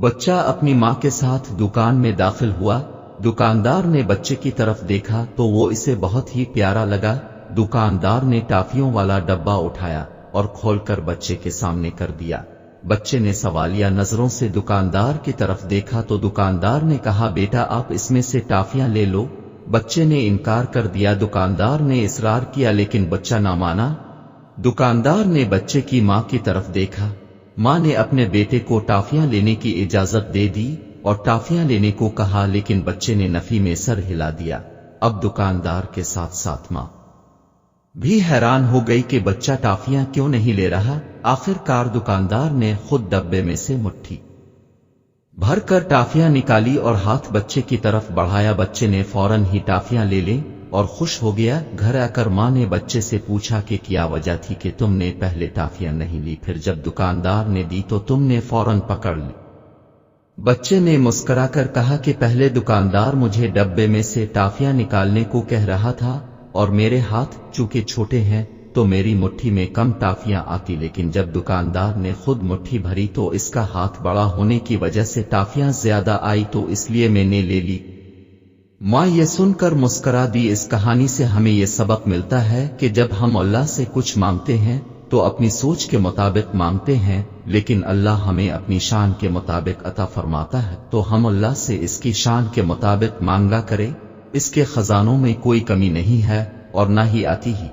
بچہ اپنی ماں کے ساتھ دکان میں داخل ہوا۔ دکاندار نے بچے کی طرف دیکھا تو وہ اسے بہت ہی پیارا لگا۔ دکاندار نے ٹافیوں والا ڈبہ اٹھایا اور کھول کر بچے کے سامنے کر دیا۔ بچے نے سوالیہ نظروں سے دکاندار کی طرف دیکھا تو دکاندار نے کہا، بیٹا آپ اس میں سے ٹافیاں لے لو۔ بچے نے انکار کر دیا۔ دکاندار نے اصرار کیا لیکن بچہ نہ مانا۔ دکاندار نے بچے کی ماں کی طرف دیکھا۔ ماں نے اپنے بیٹے کو ٹافیاں لینے کی اجازت دے دی اور ٹافیاں لینے کو کہا، لیکن بچے نے نفی میں سر ہلا دیا۔ اب دکاندار کے ساتھ ساتھ ماں بھی حیران ہو گئی کہ بچہ ٹافیاں کیوں نہیں لے رہا۔ آخر کار دکاندار نے خود ڈبے میں سے مٹھی بھر کر ٹافیاں نکالی اور ہاتھ بچے کی طرف بڑھایا۔ بچے نے فوراً ہی ٹافیاں لے لیں اور خوش ہو گیا۔ گھر آ کر ماں نے بچے سے پوچھا کہ کیا وجہ تھی کہ تم نے پہلے ٹافیاں نہیں لی، پھر جب دکاندار نے دی تو تم نے فوراً پکڑ لی۔ بچے نے مسکرا کر کہا کہ پہلے دکاندار مجھے ڈبے میں سے ٹافیاں نکالنے کو کہہ رہا تھا اور میرے ہاتھ چونکہ چھوٹے ہیں تو میری مٹھی میں کم ٹافیاں آتی، لیکن جب دکاندار نے خود مٹھی بھری تو اس کا ہاتھ بڑا ہونے کی وجہ سے ٹافیاں زیادہ آئی تو اس لیے میں نے لے لی۔ ماں یہ سن کر مسکرا دی۔ اس کہانی سے ہمیں یہ سبق ملتا ہے کہ جب ہم اللہ سے کچھ مانگتے ہیں تو اپنی سوچ کے مطابق مانگتے ہیں، لیکن اللہ ہمیں اپنی شان کے مطابق عطا فرماتا ہے تو ہم اللہ سے اس کی شان کے مطابق مانگا کریں۔ اس کے خزانوں میں کوئی کمی نہیں ہے اور نہ ہی آتی ہی۔